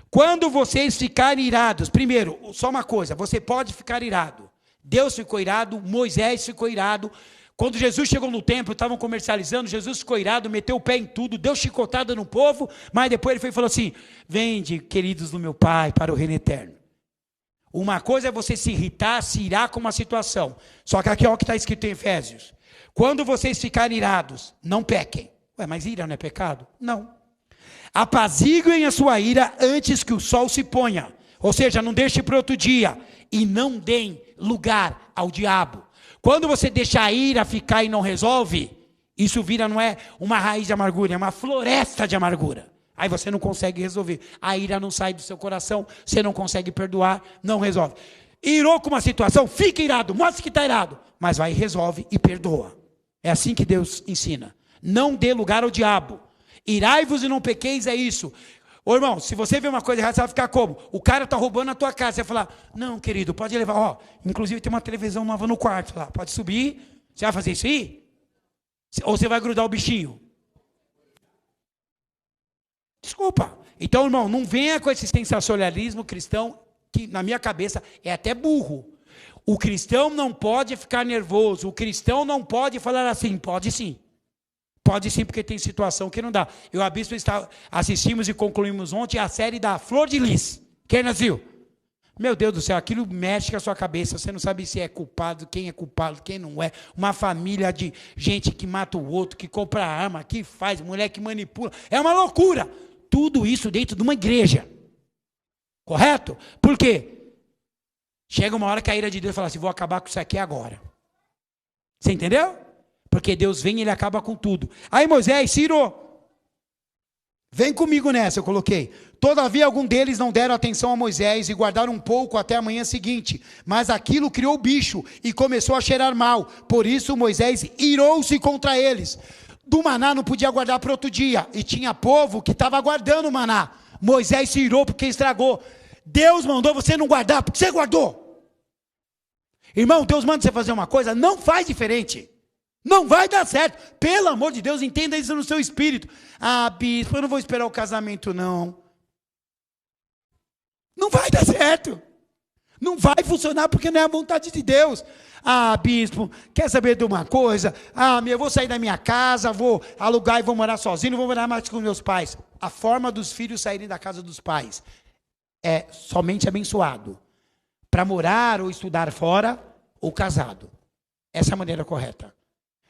Quando vocês ficarem irados, primeiro, só uma coisa, você pode ficar irado. Deus ficou irado, Moisés ficou irado. Quando Jesus chegou no templo, estavam comercializando, Jesus ficou irado, meteu o pé em tudo, deu chicotada no povo, mas depois ele foi e falou assim: vende, queridos do meu Pai, para o reino eterno. Uma coisa é você se irritar, se irar com uma situação. Só que aqui é o que está escrito em Efésios. Quando vocês ficarem irados, não pequem. Ué, mas ira não é pecado? Não. Apaziguem a sua ira antes que o sol se ponha. Ou seja, não deixe para outro dia. E não deem lugar ao diabo. Quando você deixa a ira ficar e não resolve, isso vira, não é uma raiz de amargura, é uma floresta de amargura. Aí você não consegue resolver. A ira não sai do seu coração, você não consegue perdoar, não resolve. Irou com uma situação, fica irado, mostra que está irado. Mas vai e resolve e perdoa. É assim que Deus ensina. Não dê lugar ao diabo. Irai-vos e não pequeis, é isso. Ô irmão, se você vê uma coisa errada, você vai ficar como? O cara está roubando a tua casa. Você vai falar: não, querido, pode levar. Ó, inclusive tem uma televisão nova no quarto lá. Pode subir. Você vai fazer isso aí? Ou você vai grudar o bichinho? Desculpa. Então, irmão, não venha com esse sensacionalismo cristão, que na minha cabeça é até burro. O cristão não pode ficar nervoso. O cristão não pode falar assim. Pode sim. Pode sim, porque tem situação que não dá. Eu e a Bispo assistimos e concluímos ontem a série da Flor de Lis. Quem nasceu? Meu Deus do céu, aquilo mexe com a sua cabeça. Você não sabe se é culpado, quem não é. Uma família de gente que mata o outro, que compra arma, que faz, mulher que manipula. É uma loucura. Tudo isso dentro de uma igreja. Correto? Por quê? Chega uma hora que a ira de Deus fala assim: vou acabar com isso aqui agora. Você entendeu? Porque Deus vem e ele acaba com tudo. Aí Moisés se irou. Vem comigo nessa, eu coloquei. Todavia algum deles não deram atenção a Moisés e guardaram um pouco até a manhã seguinte. Mas aquilo criou bicho e começou a cheirar mal. Por isso Moisés irou-se contra eles. Do maná não podia guardar para outro dia. E tinha povo que estava guardando o maná. Moisés se irou porque estragou. Deus mandou você não guardar porque você guardou. Irmão, Deus manda você fazer uma coisa, não faz diferente. Não vai dar certo. Pelo amor de Deus, entenda isso no seu espírito. Ah, bispo, eu não vou esperar o casamento, não. Não vai dar certo. Não vai funcionar porque não é a vontade de Deus. Ah, bispo, quer saber de uma coisa? Ah, eu vou sair da minha casa, vou alugar e vou morar sozinho, não vou morar mais com meus pais. A forma dos filhos saírem da casa dos pais é somente abençoado. Para morar ou estudar fora ou casado. Essa é a maneira correta.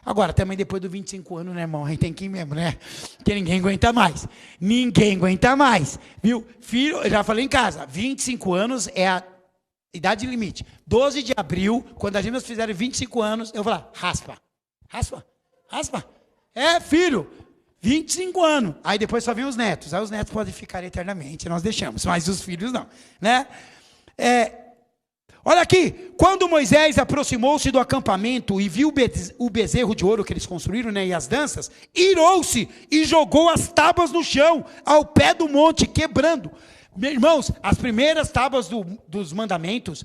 Agora, também depois dos 25 anos, né, irmão? Aí tem que ir mesmo, né? Porque ninguém aguenta mais. Ninguém aguenta mais. Viu? Filho, eu já falei em casa, 25 anos é a idade limite. 12 de abril, quando a gente fizer 25 anos, eu vou lá, raspa. Raspa. Raspa. É, filho, 25 anos. Aí depois só vem os netos. Aí os netos podem ficar eternamente, nós deixamos. Mas os filhos não, né? Olha aqui, quando Moisés aproximou-se do acampamento e viu o bezerro de ouro que eles construíram, né, e as danças, irou-se e jogou as tábuas no chão, ao pé do monte, quebrando. Meus irmãos, as primeiras tábuas dos mandamentos,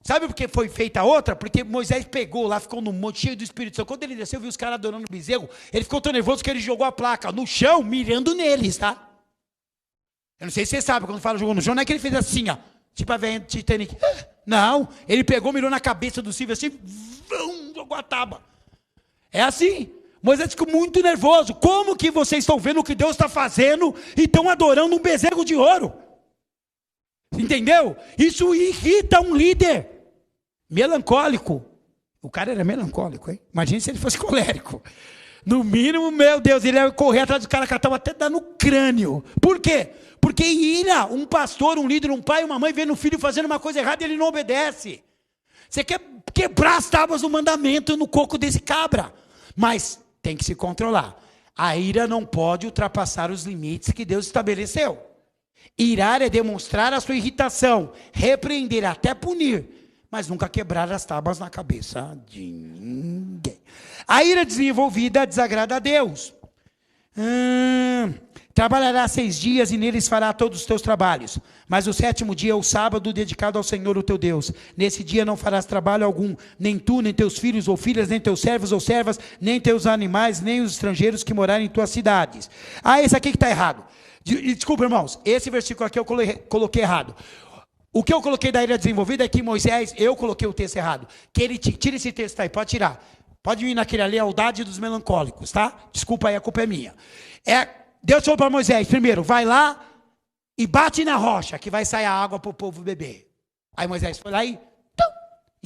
sabe por que foi feita a outra? Porque Moisés pegou lá, ficou no monte cheio do Espírito Santo. Quando ele desceu, viu os caras adorando o bezerro, ele ficou tão nervoso que ele jogou a placa no chão, mirando neles, tá? Eu não sei se você sabe, quando fala jogou no chão, não é que ele fez assim, ó. Tipo a velha Titanic. Não, ele pegou, mirou na cabeça do Silvio assim, jogou a tábua. É assim. Moisés ficou muito nervoso. Como que vocês estão vendo o que Deus está fazendo e estão adorando um bezerro de ouro? Entendeu? Isso irrita um líder melancólico. O cara era melancólico, hein? Imagina se ele fosse colérico. No mínimo, meu Deus, ele ia correr atrás do cara que estava até dando crânio. Por quê? Porque ira, um pastor, um líder, um pai, uma mãe vendo o filho fazendo uma coisa errada e ele não obedece. Você quer quebrar as tábuas do mandamento no coco desse cabra. Mas tem que se controlar. A ira não pode ultrapassar os limites que Deus estabeleceu. Irar é demonstrar a sua irritação, repreender, até punir, mas nunca quebrar as tábuas na cabeça de ninguém. A ira desenvolvida desagrada a Deus. Trabalharás 6 dias e neles fará todos os teus trabalhos. Mas o 7º dia é o sábado dedicado ao Senhor, o teu Deus. Nesse dia não farás trabalho algum, nem tu, nem teus filhos ou filhas, nem teus servos ou servas, nem teus animais, nem os estrangeiros que morarem em tuas cidades. Esse aqui que está errado. Desculpa, irmãos, esse versículo aqui eu coloquei errado. O que eu coloquei da ilha desenvolvida é que Moisés, eu coloquei o texto errado. Que ele tira esse texto aí, pode tirar. Pode vir naquele ali, a lealdade dos melancólicos, tá? Desculpa aí, a culpa é minha. Deus falou para Moisés, primeiro, vai lá e bate na rocha, que vai sair a água para o povo beber. Aí Moisés foi lá e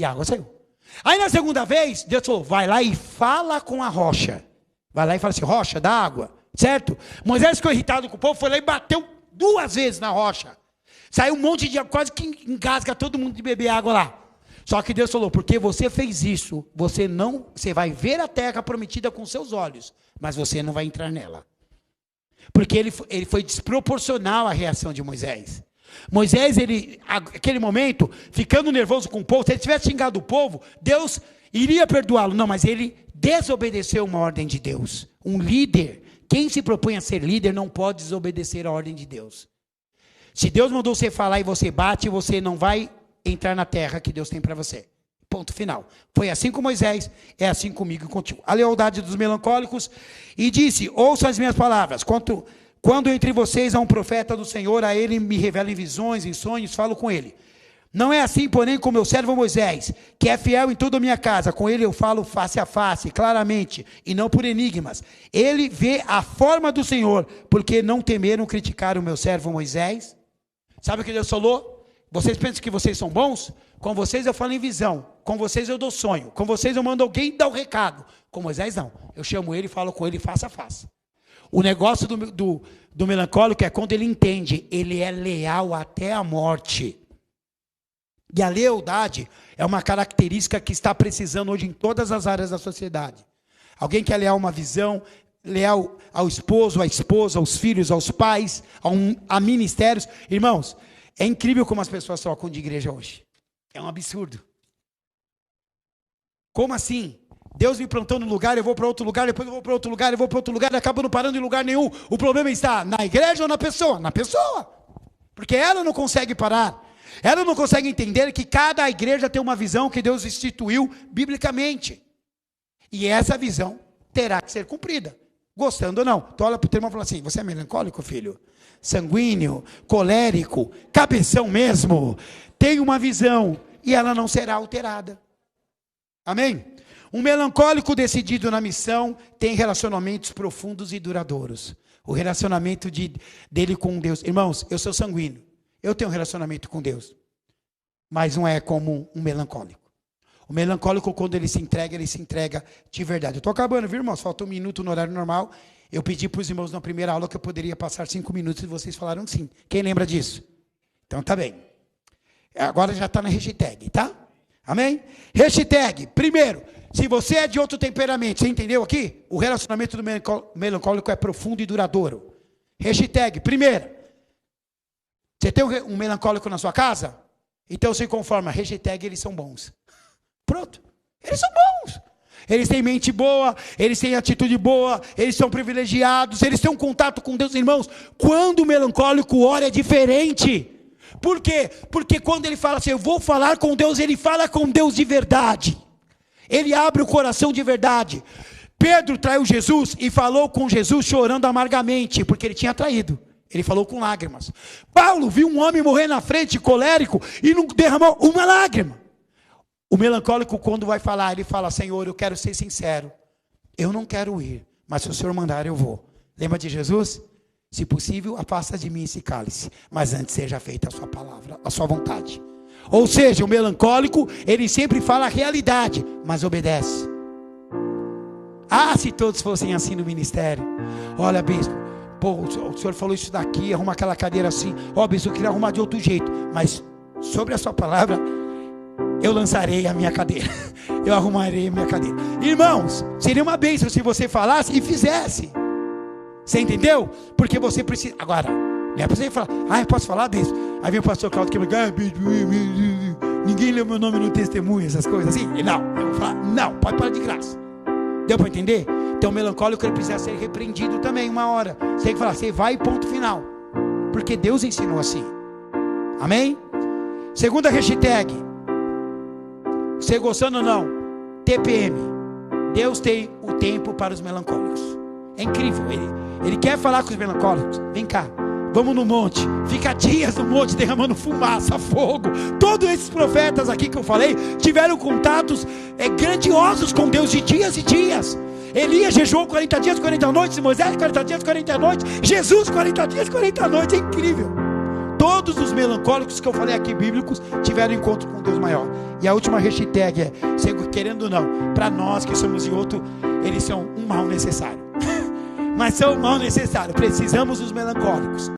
a água saiu. Aí na segunda vez, Deus falou, vai lá e fala com a rocha. Vai lá e fala assim, rocha, dá água, certo? Moisés ficou irritado com o povo, foi lá e bateu 2 vezes na rocha. Saiu um monte de água, quase que engasga todo mundo de beber água lá. Só que Deus falou, porque você fez isso, você vai ver a terra prometida com seus olhos, mas você não vai entrar nela. Porque ele foi desproporcional à reação de Moisés. Moisés, naquele momento, ficando nervoso com o povo, se ele tivesse xingado o povo, Deus iria perdoá-lo. Não, mas ele desobedeceu uma ordem de Deus. Um líder, quem se propõe a ser líder, não pode desobedecer a ordem de Deus. Se Deus mandou você falar e você bate, você não vai entrar na terra que Deus tem para você. Ponto final. Foi assim com Moisés, é assim comigo e contigo. A lealdade dos melancólicos. E disse, ouçam as minhas palavras. Quando entre vocês há um profeta do Senhor, a ele me revela em visões, em sonhos, falo com ele. Não é assim, porém, com meu servo Moisés, que é fiel em toda a minha casa. Com ele eu falo face a face, claramente, e não por enigmas. Ele vê a forma do Senhor, porque não temeram criticar o meu servo Moisés. Sabe o que Deus falou? Vocês pensam que vocês são bons? Com vocês eu falo em visão. Com vocês eu dou sonho. Com vocês eu mando alguém dar o recado. Com Moisés não. Eu chamo ele e falo com ele face a face. O negócio do melancólico é quando ele entende. Ele é leal até a morte. E a lealdade é uma característica que está precisando hoje em todas as áreas da sociedade. Alguém que é leal a uma visão, leal ao esposo, à esposa, aos filhos, aos pais, a ministérios. Irmãos, é incrível como as pessoas trocam de igreja hoje. É um absurdo. Como assim? Deus me plantou no lugar, eu vou para outro lugar, depois eu vou para outro lugar, eu vou para outro lugar, e acabo não parando em lugar nenhum. O problema está na igreja ou na pessoa? Na pessoa. Porque ela não consegue parar. Ela não consegue entender que cada igreja tem uma visão que Deus instituiu biblicamente. E essa visão terá que ser cumprida. Gostando ou não. Tu olha para o teu irmão e fala assim, você é melancólico, filho? Sanguíneo, colérico, cabeção mesmo. Tem uma visão e ela não será alterada. Amém? Um melancólico decidido na missão tem relacionamentos profundos e duradouros. O relacionamento dele com Deus. Irmãos, eu sou sanguíneo. Eu tenho um relacionamento com Deus. Mas não é como um melancólico. O melancólico, quando ele se entrega de verdade. Eu estou acabando, viu, irmãos? Falta 1 minuto no horário normal. Eu pedi para os irmãos na primeira aula que eu poderia passar 5 minutos e vocês falaram sim. Quem lembra disso? Então tá bem. Agora já está na hashtag, tá? Amém? Hashtag, primeiro, se você é de outro temperamento, você entendeu aqui? O relacionamento do melancólico é profundo e duradouro. Hashtag, primeiro, você tem um melancólico na sua casa? Então se conforma, hashtag, eles são bons. Pronto, eles são bons. Eles têm mente boa, eles têm atitude boa, eles são privilegiados, eles têm um contato com Deus. Irmãos, quando o melancólico ora é diferente. Por quê? Porque quando ele fala assim, eu vou falar com Deus, ele fala com Deus de verdade. Ele abre o coração de verdade. Pedro traiu Jesus e falou com Jesus chorando amargamente, porque ele tinha traído. Ele falou com lágrimas. Paulo viu um homem morrer na frente, colérico, e não derramou uma lágrima. O melancólico, quando vai falar, ele fala, Senhor, eu quero ser sincero. Eu não quero ir, mas se o Senhor mandar, eu vou. Lembra de Jesus? Se possível, afasta de mim esse cálice, mas antes seja feita a sua palavra, a sua vontade. Ou seja, o melancólico, ele sempre fala a realidade, mas obedece. Ah, se todos fossem assim no ministério. Olha, bispo, pô, o senhor falou isso daqui, arruma aquela cadeira assim. Ó, bispo, eu queria arrumar de outro jeito, mas sobre a sua palavra, eu lançarei a minha cadeira. Eu arrumarei a minha cadeira. Irmãos, seria uma bênção se você falasse e fizesse. Você entendeu? Porque você precisa. Agora, não é para você falar, eu posso falar, bispo? Aí vem o pastor Claudio que me ninguém lê o meu nome no testemunho, essas coisas assim. Não, eu vou falar, não, pode parar de graça. Deu para entender? Então o melancólico ele precisa ser repreendido também uma hora. Você tem que falar, você vai, ponto final. Porque Deus ensinou assim. Amém? Segunda hashtag. Você gostando ou não? TPM. Deus tem o tempo para os melancólicos. É incrível. Ele quer falar com os melancólicos. Vem cá. Vamos no monte. Fica dias no monte derramando fumaça, fogo. Todos esses profetas aqui que eu falei tiveram contatos grandiosos com Deus de dias e dias. Elias jejuou 40 dias, 40 noites. Moisés 40 dias, 40 noites. Jesus 40 dias, 40 noites. É incrível. Todos os melancólicos que eu falei aqui bíblicos tiveram encontro com Deus maior. E a última hashtag é, querendo ou não, para nós que somos de outro, eles são um mal necessário. Mas são um mal necessário. Precisamos dos melancólicos.